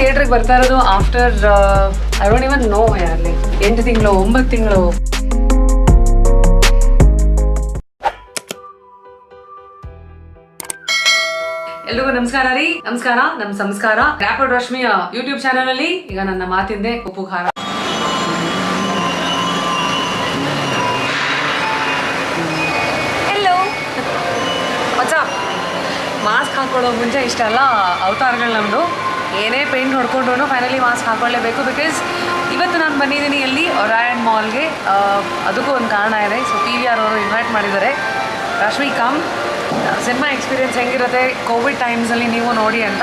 ಥಿಯೇಟ್ರಿಗೆ ಬರ್ತಾ ಇರೋದು after I don't even no ಯಾರಲ್ಲಿ 8 ತಿಂಗಳು 9 ತಿಂಗಳು. ಎಲ್ರಿಗೂ ನಮಸ್ಕಾರ ರೀ. ನಮಸ್ಕಾರ. ನಮ್ಮ ಸಂಸ್ಕಾರ ರ್ಯಾಪಿಡ್ ರಶ್ಮಿಯ ಯೂಟ್ಯೂಬ್ ಚಾನಲ್ ಅಲ್ಲಿ ಈಗ ನನ್ನ ಮಾತಿಂದೆ ಉಪುಹಾರ. Hello WhatsApp. ಮಾಸ್ಕ್ ಹಾಕೊಳ್ಳೋ ಮುಂಚೆ ಇಷ್ಟೆಲ್ಲ ಅವತಾರಗಳು ನಮ್ಮದು. ಏನೇ ಪೇಂಟ್ ಹೊಡ್ಕೊಂಡ್ರು ಫೈನಲಿ ಮಾಸ್ಕ್ ಹಾಕೊಳ್ಳೇಬೇಕು. ಬಿಕಾಸ್ ಇವತ್ತು ನಾನು ಬಂದಿದ್ದೀನಿ ಎಲ್ಲಿ ಒರಾಯನ್ ಮಾಲ್ಗೆ. ಅದಕ್ಕೂ ಒಂದು ಕಾರಣ ಇದೆ. ಸೊ PVR ಅವರು ಇನ್ವೈಟ್ ಮಾಡಿದ್ದಾರೆ. ರಶ್ಮಿ ಕಮ್, ಸಿನಿಮಾ ಎಕ್ಸ್ಪೀರಿಯನ್ಸ್ ಹೆಂಗಿರುತ್ತೆ ಕೋವಿಡ್ ಟೈಮ್ಸಲ್ಲಿ ನೀವು ನೋಡಿ ಅಂತ.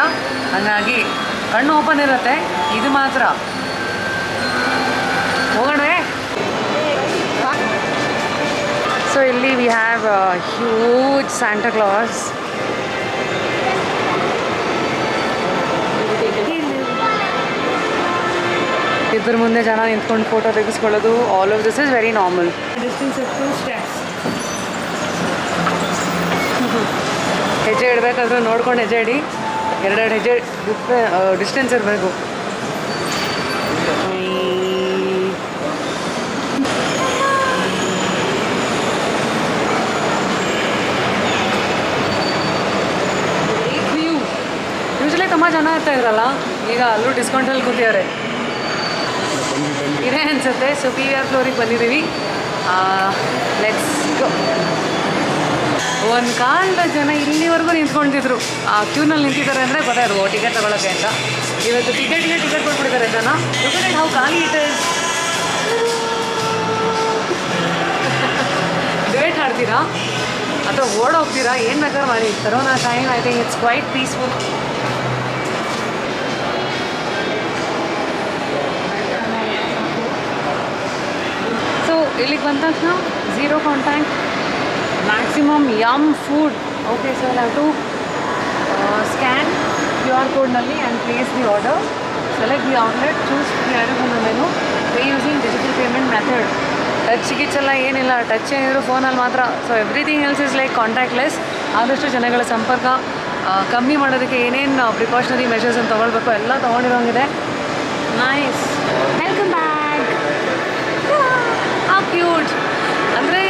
ಹಾಗಾಗಿ ಕಣ್ಣು ಓಪನ್ ಇರುತ್ತೆ. ಇದು ಮಾತ್ರ ಹೋಗೋಣವೇ. ಸೊ ಇಲ್ಲಿ we have huge Santa Claus. ಇದ್ರ ಮುಂದೆ ಜನ ನಿಂತ್ಕೊಂಡು ಫೋಟೋ ತೆಗೆಸ್ಕೊಳ್ಳೋದು, all of this is very normal. ಹೆಜ್ಜೆ ಇಡಬೇಕಾದ್ರೂ ನೋಡ್ಕೊಂಡು ಹೆಜ್ಜೆ ಇಡಿ. 2 ಹೆಜ್ಜೆ ಡಿಸ್ಟೆನ್ಸ್ ಇರಬೇಕು. ಯೂಶಲಿ ತುಂಬ ಜನ ಇರ್ತಾ ಇದ್ರಲ್ಲ, ಈಗ ಅಲ್ಲೂ ಡಿಸ್ಕೌಂಟಲ್ಲಿ ಕೂತಿದ್ದಾರೆ ಇದೇ ಅನಿಸುತ್ತೆ. ಸೊ PVR ಫ್ಲೋರಿಗೆ ಬಂದಿದ್ದೀವಿ. Let's go. ಒಂದು ಕಾಲದ ಜನ ಇಲ್ಲಿವರೆಗೂ ನಿಂತ್ಕೊಂಡಿದ್ರು. ಆ ಕ್ಯೂನಲ್ಲಿ ನಿಂತಿದ್ದಾರೆ ಅಂದರೆ ಗೊತ್ತಾಯ್ತು ಟಿಕೆಟ್ ತೊಗೊಳಕ್ಕೆ ಅಂತ. ಇವತ್ತು ಟಿಕೆಟ್ ಕೊಟ್ಬಿಡ್ತಾರೆ ಜನ. ಟಿಕೆಟ್ ಹೌ ಖಾಲಿ ಇಟ್ ಇಸ್. ಡಿಬೇಟ್ ಆಡ್ತೀರಾ ಅಥವಾ ಓಡೋಗ್ತೀರಾ, ಏನು ಬೇಕಾದ್ರೆ ಮಾಡಿ. Corona time I think it's quite peaceful. So ಇಲ್ಲಿಗೆ ಬಂದ ತಕ್ಷಣ 0 contact, maximum yum food. Okay, so I have to scan QR ಕೋಡ್ನಲ್ಲಿ and place the order. Select the outlet, choose the item from the menu, pay using digital payment method. Touch ಗಿಚ್ಚೆಲ್ಲ ಏನಿಲ್ಲ, touch ಏನಿದ್ರು ಫೋನಲ್ಲಿ ಮಾತ್ರ. So everything else is like contactless. ಆದಷ್ಟು ಜನಗಳ ಸಂಪರ್ಕ ಕಮ್ಮಿ ಮಾಡೋದಕ್ಕೆ ಏನೇನು ಪ್ರಿಕಾಷನರಿ ಮೆಷರ್ಸನ್ನು ತೊಗೊಳ್ಬೇಕು ಎಲ್ಲ ತೊಗೊಂಡಿರೋಂಗಿದೆ. Nice. Welcome back. How cute. ಅಂದರೆ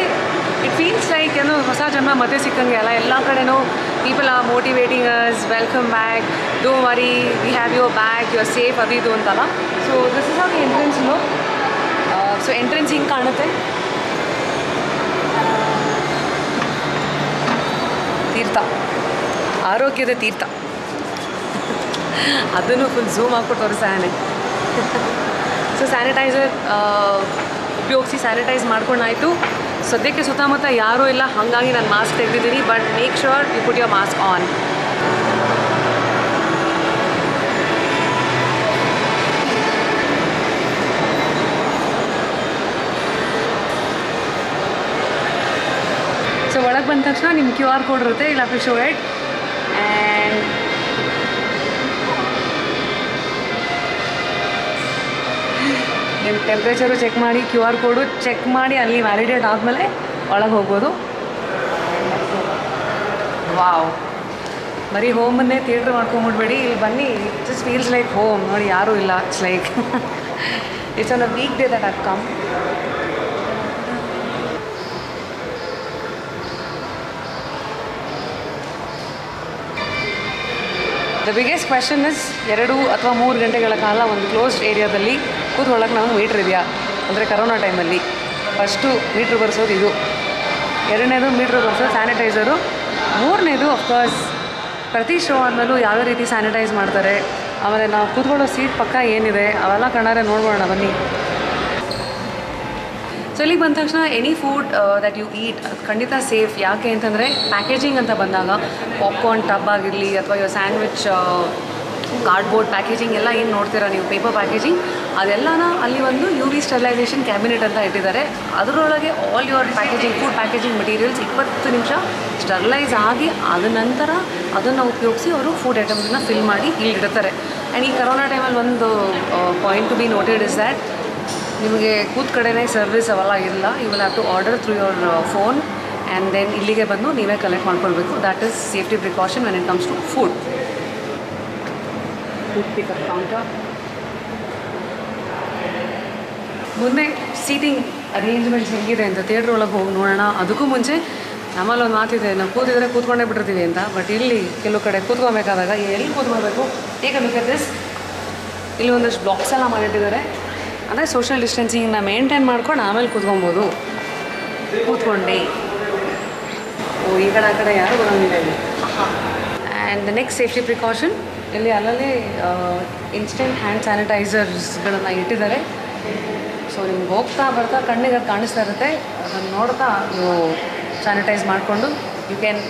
ಇಟ್ ಫೀಲ್ಸ್ ಲೈಕ್ ಏನೋ ಹೊಸ ಜನ್ಮ ಮತ್ತೆ ಸಿಕ್ಕಂಗೆ ಅಲ್ಲ. ಎಲ್ಲ ಕಡೆನೂ people are motivating us, welcome back, don't worry, we have your back, you are safe, ಅದು ಇದು ಅಂತಲ್ಲ. So this is how the entrance look. So entrance ಹಿಂಗೆ ಕಾಣುತ್ತೆ. ತೀರ್ಥ, ಆರೋಗ್ಯದ ತೀರ್ಥ. ಅದನ್ನು ಫುಲ್ ಝೂಮ್ ಹಾಕ್ಬಿಟ್ಟು ತೋರಿಸ್ತಾನೆ. ಸೊ ಸ್ಯಾನಿಟೈಸರ್ ಉಪಯೋಗಿಸಿ ಸ್ಯಾನಿಟೈಸ್ ಮಾಡ್ಕೊಂಡಾಯಿತು. ಸದ್ಯಕ್ಕೆ ಸುತ್ತಮುತ್ತ ಯಾರೂ ಇಲ್ಲ, ಹಾಗಾಗಿ ನಾನು ಮಾಸ್ಕ್ ತೆಗೆದಿದ್ದೀನಿ. But make sure you put your mask on. So ಒಳಗೆ ಬಂದ ತಕ್ಷಣ ನಿಮ್ಮ QR ಕೋಡ್ ಇರುತ್ತೆ. ಇಲ್ಲ ಟು ಶೋ ಇಟ್. ಆ್ಯಂಡ್ ನಿಮ್ಮ ಟೆಂಪ್ರೇಚರು ಚೆಕ್ ಮಾಡಿ, QR ಕೋಡು ಚೆಕ್ ಮಾಡಿ, ಅಲ್ಲಿ ವ್ಯಾಲಿಡೇಟ್ ಆದಮೇಲೆ ಒಳಗೆ ಹೋಗ್ಬೋದು. ವಾವ್. ಬರೀ ಹೋಮನ್ನೇ ಥಿಯೇಟ್ರ್ ಮಾಡ್ಕೊಂಬಿಡ್ಬೇಡಿ, ಇಲ್ಲಿ ಬನ್ನಿ. Just feels like home. ನೋಡಿ ಯಾರೂ ಇಲ್ಲ. It's like it's on a week day that have come. The biggest question is 2 ಅಥವಾ 3 ಗಂಟೆಗಳ ಕಾಲ ಒಂದು ಕ್ಲೋಸ್ಡ್ ಏರಿಯಾದಲ್ಲಿ ಕೂತ್ಕೊಳ್ಳೋಕೆ ನಾವು ಮೀಟ್ರ್ ಇದೆಯಾ ಅಂದರೆ ಕರೋನಾ ಟೈಮಲ್ಲಿ. ಫಸ್ಟು ಮೀಟ್ರ್ ಬರ್ಸೋದು ಇದು, 2ನೇದು ಮೀಟ್ರ್ ಬರ್ಸೋದು ಸ್ಯಾನಿಟೈಸರು, 3ನೇದು ಅಫ್ಕೋರ್ಸ್ ಪ್ರತಿ ಶೋ ಆದಮೇಲೂ ಯಾವ ರೀತಿ ಸ್ಯಾನಿಟೈಸ್ ಮಾಡ್ತಾರೆ, ಆಮೇಲೆ ನಾವು ಕೂತ್ಕೊಳ್ಳೋ ಸೀಟ್ ಪಕ್ಕ ಏನಿದೆ ಅವೆಲ್ಲ ಕಣ್ಣಾರೆ ನೋಡ್ಬೋಣ ಬನ್ನಿ. ಸೊ ಇಲ್ಲಿಗೆ ಬಂದ ತಕ್ಷಣ any food that you eat ಖಂಡಿತ ಸೇಫ್. ಯಾಕೆ ಅಂತಂದರೆ ಪ್ಯಾಕೇಜಿಂಗ್ ಅಂತ ಬಂದಾಗ ಪಾಪ್ಕಾರ್ನ್ ಟಬ್ ಆಗಿರಲಿ ಅಥವಾ ಇವಾಗ ಸ್ಯಾಂಡ್ವಿಚ್ ಕಾರ್ಡ್ಬೋರ್ಡ್ ಪ್ಯಾಕೇಜಿಂಗ್ ಎಲ್ಲ ಏನು ನೋಡ್ತೀರಾ ನೀವು, ಪೇಪರ್ ಪ್ಯಾಕೇಜಿಂಗ್, ಅದೆಲ್ಲನ ಅಲ್ಲಿ ಒಂದು UV ಸ್ಟೆರಿಲೈಸೇಷನ್ ಕ್ಯಾಬಿನೆಟ್ ಅಂತ ಇಟ್ಟಿದ್ದಾರೆ. ಅದರೊಳಗೆ all your packaging, food packaging materials 20 ನಿಮಿಷ ಸ್ಟೆರಿಲೈಸ್ ಆಗಿ ಅದ ನಂತರ ಅದನ್ನು ಉಪಯೋಗಿಸಿ ಅವರು ಫುಡ್ ಐಟಮ್ಸನ್ನ ಫಿಲ್ ಮಾಡಿ ಇಲ್ಲಿ ಇಡ್ತಾರೆ. ಆ್ಯಂಡ್ ಈ ಕರೋನಾ ಟೈಮಲ್ಲಿ ಒಂದು point to be noted is that ನಿಮಗೆ ಕೂತ್ ಕಡೆನೇ ಸರ್ವಿಸ್ ಅವೆಲ್ಲ ಇಲ್ಲ. You will have to order through your phone and then ಇಲ್ಲಿಗೆ ಬಂದು ನೀವೇ ಕಲೆಕ್ಟ್ ಮಾಡ್ಕೊಳ್ಬೇಕು. That is safety precaution when it comes to food. Food pickup counter. ಮುಂದೆ ಸೀಟಿಂಗ್ ಅರೇಂಜ್ಮೆಂಟ್ಸ್ ಹೆಂಗಿದೆ ಅಂತ ಥಿಯೇಟ್ರ್ ಒಳಗೆ ಹೋಗಿ ನೋಡೋಣ. ಅದಕ್ಕೂ ಮುಂಚೆ ನಮ್ಮಲ್ಲಿ ಒಂದು ಮಾತಿದೆ, ನಾವು ಕೂತಿದ್ರೆ ಕೂತ್ಕೊಂಡೇ ಬಿಟ್ಟಿರ್ತೀವಿ ಅಂತ. ಬಟ್ ಇಲ್ಲಿ ಕೆಲವು ಕಡೆ ಕೂತ್ಕೊಬೇಕಾದಾಗ ಎಲ್ಲಿ ಕೂತ್ಕೊಳ್ಬೇಕು, take a look at this. ಇಲ್ಲಿ ಒಂದಷ್ಟು ಬ್ಲಾಕ್ಸ್ ಎಲ್ಲ ಮಾಡಿಟ್ಟಿದ್ದಾರೆ. ಅಂದರೆ ಸೋಷಿಯಲ್ ಡಿಸ್ಟೆನ್ಸಿಂಗ್ನ ಮೇಂಟೈನ್ ಮಾಡ್ಕೊಂಡು ಆಮೇಲೆ ಕೂತ್ಕೊಬೋದು. ಕೂತ್ಕೊಂಡೆ ಈ ಕಡೆ ಆ ಕಡೆ ಯಾರು ಬರೋಂಗಿಲ್ಲ ಇಲ್ಲಿ. And the next safety precaution, ಇಲ್ಲಿ ಅಲ್ಲಲ್ಲಿ ಇನ್ಸ್ಟೆಂಟ್ ಹ್ಯಾಂಡ್ ಸ್ಯಾನಿಟೈಸರ್ಸ್ಗಳನ್ನು ಇಟ್ಟಿದ್ದಾರೆ. ಸೊ ನಿಮ್ಗೆ ಹೋಗ್ತಾ ಬರ್ತಾ ಕಣ್ಣಿಗೆ ಅದು ಕಾಣಿಸ್ತಾ ಇರುತ್ತೆ. ಅದನ್ನು ನೋಡ್ತಾ ನೀವು ಸ್ಯಾನಿಟೈಸ್ ಮಾಡಿಕೊಂಡು ಯು ಕ್ಯಾನ್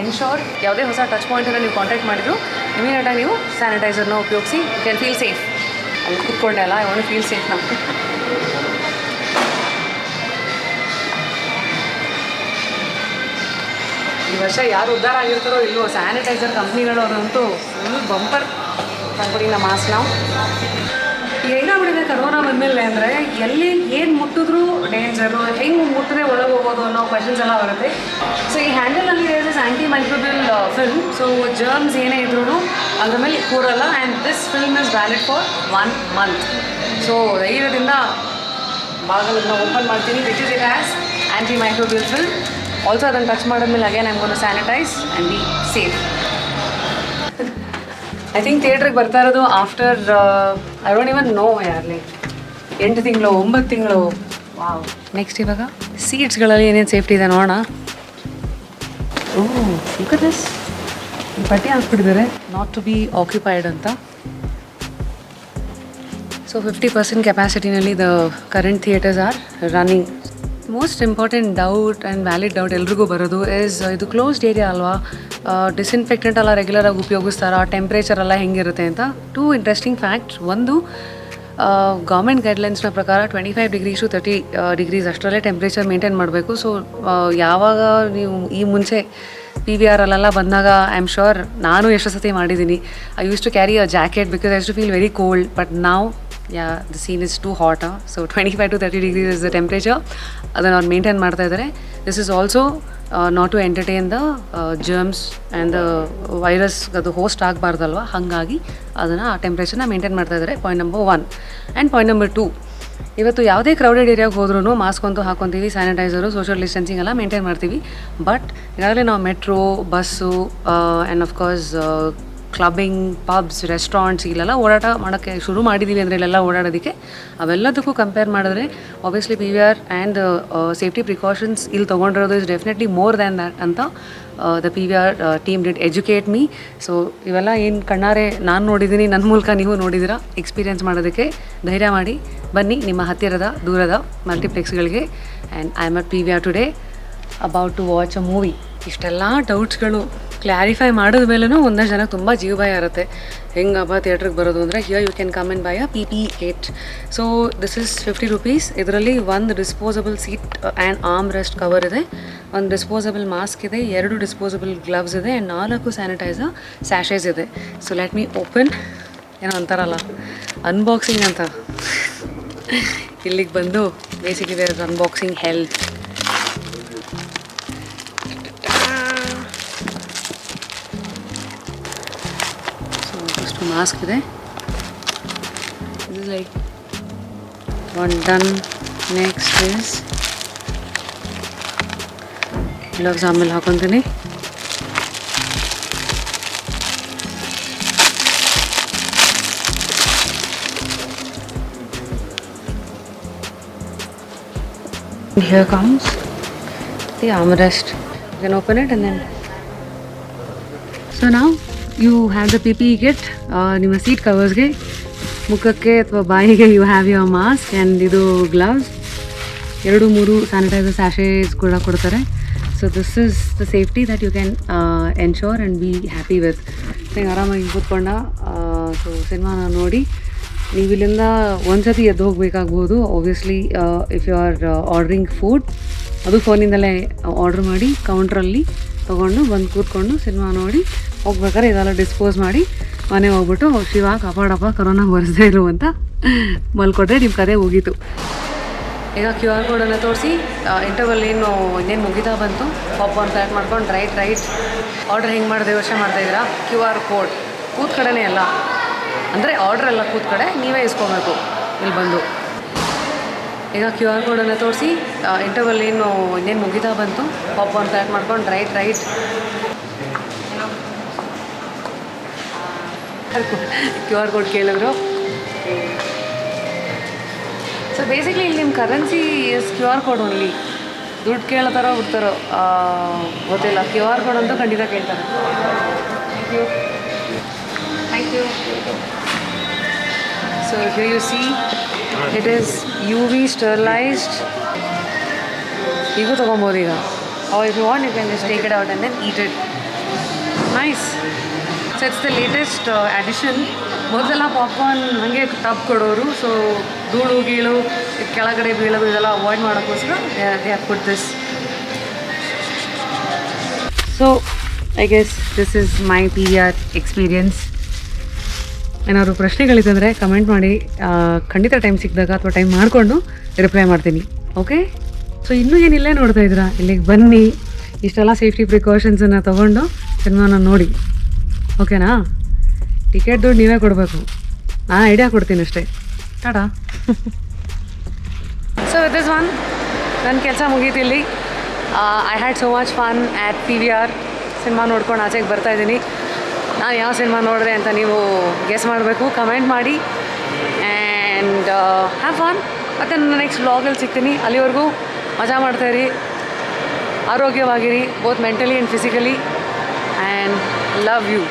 ಎನ್ಶೋರ್ ಯಾವುದೇ ಹೊಸ ಟಚ್ ಪಾಯಿಂಟನ್ನು ನೀವು ಕಾಂಟ್ಯಾಕ್ಟ್ ಮಾಡಿದ್ರು ಇಮಿಡಿಯೇಟಾಗಿ ನೀವು ಸ್ಯಾನಿಟೈಸರ್ನ ಉಪಯೋಗಿಸಿ ಯು ಕ್ಯಾನ್ ಫೀಲ್ ಸೇಫ್. ಅಲ್ಲಿ ಕೂತ್ಕೊಂಡೆ ಅಲ್ಲ, ಐ ವಾಂಟ್ ಫೀಲ್ ಸೇಫ್ ನಾವು. ಈ ವರ್ಷ ಯಾರು ಉದ್ಧಾರ ಆಗಿರ್ತಾರೋ ಇಲ್ಲವೋ, ಸ್ಯಾನಿಟೈಸರ್ ಕಂಪ್ನಿಗಳು ಅದಂತೂ ಫುಲ್ ಬಂಪರ್ ಕಂಪನಿನ ಮಾಸ್. ನಾವು ಹೇಗಾಗ್ಬಿಟ್ಟಿದೆ ಕರೋನಾ ಬಂದಮೇಲೆ ಅಂದರೆ ಎಲ್ಲಿ ಏನು ಮುಟ್ಟಿದ್ರು ಡೇಂಜರು, ಹೆಂಗೆ ಮುಟ್ಟದೆ ಒಳಗೆ ಹೋಗೋದು ಅನ್ನೋ ಕ್ವೆಶನ್ಸ್ ಎಲ್ಲ ಬರುತ್ತೆ. ಸೊ ಈ ಹ್ಯಾಂಡಲಲ್ಲಿ is anti microbial film. So germs ಏನೇ ಇದ್ರೂ ಅದ್ರ ಮೇಲೆ ಕೂರಲ್ಲ. And this film is valid for 1 month. So ಧೈರ್ಯದಿಂದ ಬಾಗಿಲನ್ನು ಓಪನ್ ಮಾಡ್ತೀನಿ. Which is it as anti microbial film. Also ಅದನ್ನು ಟಚ್ ಮಾಡಿದ್ಮೇಲೆ again I am gonna to sanitize and be safe. I think ಥಿಯೇಟ್ರಿಗೆ ಬರ್ತಾ ಇರೋದು after I don't even know ಯಾರ್ಲಿ 8 ತಿಂಗಳು 9 ತಿಂಗಳು. ವಾವ್. ನೆಕ್ಸ್ಟ್ ಇವಾಗ ಸೀಟ್ಸ್ಗಳಲ್ಲಿ ಏನೇನು ಸೇಫ್ಟಿ ಇದೆ ನೋಡೋಣ. Look at this. ಈ ಪಟ್ಟಿ ಹಾಕ್ಬಿಟ್ಟಿದ್ದಾರೆ ನಾಟ್ ಟು ಬಿ ಆಕ್ಯುಪೈಡ್ ಅಂತ. ಸೊ 50% ಕೆಪಾಸಿಟಿನಲ್ಲಿ the current theatres are running. Most important doubt and valid doubt ಎಲ್ರಿಗೂ ಬರೋದು ಇಸ್ ಇದು ಕ್ಲೋಸ್ಡ್ ಏರಿಯಾ ಅಲ್ವಾ, ಡಿಸ್ಇನ್ಫೆಕ್ಟೆಂಟ್ ಎಲ್ಲ ರೆಗ್ಯುಲರಾಗಿ ಉಪಯೋಗಿಸ್ತಾರಾ, ಟೆಂಪ್ರೇಚರ್ ಎಲ್ಲ ಹೆಂಗಿರುತ್ತೆ ಅಂತ. 2 ಇಂಟ್ರೆಸ್ಟಿಂಗ್ ಫ್ಯಾಕ್ಟ್ಸ್. ಒಂದು, ಗೌರ್ಮೆಂಟ್ ಗೈಡ್ಲೈನ್ಸ್ನ ಪ್ರಕಾರ 25 degrees to 30 degrees ಅಷ್ಟರಲ್ಲೇ ಟೆಂಪ್ರೇಚರ್ ಮೇಂಟೈನ್ ಮಾಡಬೇಕು. ಸೊ ಯಾವಾಗ ನೀವು ಈ ಮುಂಚೆ PVR ಅಲ್ಲೆಲ್ಲ ಬಂದಾಗ ಐ ಆಮ್ ಶ್ಯೂರ್ ನಾನು ಎಷ್ಟು ಸತಿ ಮಾಡಿದ್ದೀನಿ. I use to carry a jacket because I use to feel very cold. But ನಾವು the scene is too hot. So 25 to 30 degrees is the temperature. ಅದನ್ನು ಅವ್ರು ಮೇಂಟೈನ್ ಮಾಡ್ತಾ ಇದ್ದಾರೆ. This is also not to entertain the germs and the virus. ಅದು host ಆಗಬಾರ್ದಲ್ವ, ಹಾಗಾಗಿ ಅದನ್ನು ಆ ಟೆಂಪ್ರೇಚರ್ನ ಮೇಂಟೈನ್ ಮಾಡ್ತಾ ಇದ್ದಾರೆ. Point number 1. And point number 2, ಇವತ್ತು ಯಾವುದೇ ಕ್ರೌಡೆಡ್ ಏರಿಯಾಗೆ ಹೋದ್ರೂ ಮಾಸ್ಕ್ ಅಂತೂ ಹಾಕ್ಕೊತೀವಿ, ಸ್ಯಾನಿಟೈಸರು, ಸೋಷಿಯಲ್ ಡಿಸ್ಟೆನ್ಸಿಂಗ್ ಎಲ್ಲ ಮೇಂಟೈನ್ ಮಾಡ್ತೀವಿ. ಬಟ್ ಈಗಾಗಲೇ ನಾವು metro, bus and of course clubbing, pubs, restaurants ಇಲ್ಲೆಲ್ಲ ಓಡಾಟ ಮಾಡೋಕ್ಕೆ ಶುರು ಮಾಡಿದ್ದೀವಿ. ಅಂದರೆ ಇಲ್ಲೆಲ್ಲ ಓಡಾಡೋದಕ್ಕೆ ಅವೆಲ್ಲದಕ್ಕೂ ಕಂಪೇರ್ ಮಾಡಿದ್ರೆ obviously PVR and safety precautions ಇಲ್ಲಿ ತೊಗೊಂಡಿರೋದು is definitely more than that ಅಂತ the PVR team did educate me. So ಇವೆಲ್ಲ ಏನು ಕಣ್ಣಾರೆ ನಾನು ನೋಡಿದ್ದೀನಿ, ನನ್ನ ಮೂಲಕ ನೀವು ನೋಡಿದ್ದೀರಾ. ಎಕ್ಸ್ಪೀರಿಯೆನ್ಸ್ ಮಾಡೋದಕ್ಕೆ ಧೈರ್ಯ ಮಾಡಿ ಬನ್ನಿ ನಿಮ್ಮ ಹತ್ತಿರದ ದೂರದ ಮಲ್ಟಿಪ್ಲೆಕ್ಸ್ಗಳಿಗೆ. And I am at PVR today about to watch a movie. ಇಷ್ಟೆಲ್ಲ ಡೌಟ್ಸ್ಗಳು ಕ್ಲಾರಿಫೈ ಮಾಡಿದ ಮೇಲೂ ಒಂದಷ್ಟು ಜನ ತುಂಬ ಜೀವ ಭಯ ಇರುತ್ತೆ, ಹೆಂಗಪ್ಪ ಥಿಯೇಟ್ರಿಗೆ ಬರೋದು ಅಂದರೆ. Here you can come in by a PPE kit. So this is 50 rupees. ಇದರಲ್ಲಿ ಒಂದು disposable seat and armrest cover ಇದೆ, ಒಂದು ಡಿಸ್ಪೋಸಬಲ್ ಮಾಸ್ಕ್ ಇದೆ, 2 ಡಿಸ್ಪೋಸಬಲ್ ಗ್ಲವ್ಸ್ ಇದೆ ಆ್ಯಂಡ್ 4 ಸ್ಯಾನಿಟೈಸರ್ ಸ್ಯಾಶೇಸ್ ಇದೆ. So let me open. ಏನೋ ಅಂತಾರಲ್ಲ ಅನ್ಬಾಕ್ಸಿಂಗ್ ಅಂತ, ಇಲ್ಲಿಗೆ ಬಂದು basically there is unboxing health. Mask ಇದೆ. Is like one done. Next is gloves ಆಮೇಲೆ ಹಾಕೊತೀನಿ. Here comes the armrest. You can open it and then. So now you have the PPE kit. ನಿಮ್ಮ seat ಕವರ್ಸ್ಗೆ, ಮುಖಕ್ಕೆ ಅಥವಾ ಬಾಯಿಗೆ you have your mask and ಇದು gloves. 2-3 sanitiser ಸ್ಯಾಶೇಸ್ ಕೂಡ ಕೊಡ್ತಾರೆ. So this is the safety that you can ensure and be happy with. ಹಿಂಗೆ ಆರಾಮಾಗಿ ಕೂತ್ಕೊಂಡ. ಸೊ ಸಿನಿಮಾನ ನೋಡಿ ನೀವು ಇಲ್ಲಿಂದ ಒಂದ್ಸತಿ ಎದ್ದು ಹೋಗಬೇಕಾಗ್ಬೋದು. Obviously if you are ordering food, ಅದು ಫೋನಿಂದಲೇ ಆರ್ಡ್ರ್ ಮಾಡಿ ಕೌಂಟ್ರಲ್ಲಿ ತೊಗೊಂಡು ಬಂದು ಕೂತ್ಕೊಂಡು ಸಿನಿಮಾ ನೋಡಿ ಹೋಗ್ಬೇಕಾದ್ರೆ ಇದೆಲ್ಲ ಡಿಸ್ಪೋಸ್ ಮಾಡಿ ಮನೆಗೆ ಹೋಗ್ಬಿಟ್ಟು ಶಿವ ಕಾಪಾಡಪ್ಪ ಕರೋನಾ ಬರೆಸದೇ ಇರು ಅಂತ ಮಲ್ಕೊಟ್ರೆ ನಿಮ್ಮ ಕತೆ ಹೋಗಿತ್ತು. ಈಗ QR ಕೋಡನ್ನು ತೋರಿಸಿ ಇಂಟರ್ವಲ್ ಇನ್ನೇನು ಮುಗಿತಾ ಬಂತು. ಪಾಪ್ಕಾರ್ನ್ ಪ್ಯಾಕ್ ಮಾಡ್ಕೊಂಡು ರೈಟ್ ಆರ್ಡರ್ ಹೆಂಗೆ ಮಾಡಿದೆ ವರ್ಷ ಮಾಡ್ತಾಯಿದ್ದೀರಾ? QR ಕೋಡ್ ಕೂತ್ ಕಡೆನೇ ಅಲ್ಲ, ಅಂದರೆ ಆರ್ಡ್ರ್ ಎಲ್ಲ ಕೂತ್ ಕಡೆ ನೀವೇ ಇಸ್ಕೊಬೇಕು ಇಲ್ಲಿ ಬಂದು. ಈಗ ಕ್ಯೂ ಆರ್ ಕೋಡನ್ನು ತೋರಿಸಿ ಇಂಟರ್ವಲ್ ಇನ್ನೇನು ಮುಗಿತಾ ಬಂತು. ಪಾಪ್ಕಾರ್ನ್ ಕಲೆಕ್ಟ್ ಮಾಡ್ಕೊಂಡು ರೈಟ್ ಕ್ಯೂ ಆರ್ ಕೋಡ್ ಕೇಳಿದ್ರು. ಸೊ ಬೇಸಿಕ್ಲಿ ಇಲ್ಲಿ ನಿಮ್ಮ currency is Q R code only. ದುಡ್ಡು ಕೇಳ್ತಾರೋ ಬಿಡ್ತಾರೋ ಗೊತ್ತಿಲ್ಲ. ಕ್ಯೂ ಆರ್ ಕೋಡ್ ಅಂತೂ ಖಂಡಿತ ಕೇಳ್ತಾರೆ. Thank you. So here you see it is UV sterilised. ಈಗೂ ತೊಗೊಬೋದು ಈಗ. If you want you can just take it out and then eat it. Nice. So it's the latest addition. ಮೊದಲೆಲ್ಲ popcorn ಹಾಗೆ tub ಕೊಡೋರು. So ಧೂಳು ಗೀಳು ಕೆಳಗಡೆ ಬೀಳೋದು ಇದೆಲ್ಲ ಅವಾಯ್ಡ್ ಮಾಡೋಕ್ಕೋಸ್ಕರ they have put this. So I guess this is my PVR experience. ಏನಾದ್ರು ಪ್ರಶ್ನೆಗಳಿದ್ದರೆ ಕಮೆಂಟ್ ಮಾಡಿ. ಖಂಡಿತ ಟೈಮ್ ಸಿಕ್ಕಿದಾಗ ಅಥವಾ ಟೈಮ್ ಮಾಡಿಕೊಂಡು ರಿಪ್ಲೈ ಮಾಡ್ತೀನಿ. ಓಕೆ. ಸೊ ಇನ್ನೂ ಏನಿಲ್ಲೇ ನೋಡ್ತಾ ಇದ್ದೀರಾ, ಇಲ್ಲಿಗೆ ಬನ್ನಿ. ಇಷ್ಟೆಲ್ಲ ಸೇಫ್ಟಿ ಪ್ರಿಕಾಷನ್ಸನ್ನು ತೊಗೊಂಡು ಸಿನಿಮಾನ ನೋಡಿ. ಓಕೆನಾ? ಟಿಕೆಟ್ ದುಡ್ಡು ನೀವೇ ಕೊಡಬೇಕು. ನಾನು ಐಡಿಯಾ ಕೊಡ್ತೀನಿ ಅಷ್ಟೇ. ಟಾಟಾ. ಸೊ ವಿತ್ ದಿಸ್ ಒನ್ ನನ್ನ ಕೆಲಸ ಮುಗೀತಿಲ್ಲಿ. I had so much fun at PVR. Cinema ನೋಡ್ಕೊಂಡು ಆಚೆಗೆ ಬರ್ತಾಯಿದ್ದೀನಿ. ನಾನು ಯಾವ ಸಿನಿಮಾ ನೋಡಿದೆ ಅಂತ ನೀವು ಗೆಸ್ ಮಾಡಬೇಕು. ಕಮೆಂಟ್ ಮಾಡಿ ಆ್ಯಂಡ್ ಹ್ಯಾವ್ ಫನ್. ಮತ್ತು ನನ್ನ ನೆಕ್ಸ್ಟ್ ವ್ಲಾಗಲ್ಲಿ ಸಿಗ್ತೀನಿ. ಅಲ್ಲಿವರೆಗೂ ಮಜಾ ಮಾಡ್ತಾಯಿರಿ, ಆರೋಗ್ಯವಾಗಿರಿ, both mentally and physically. And love you.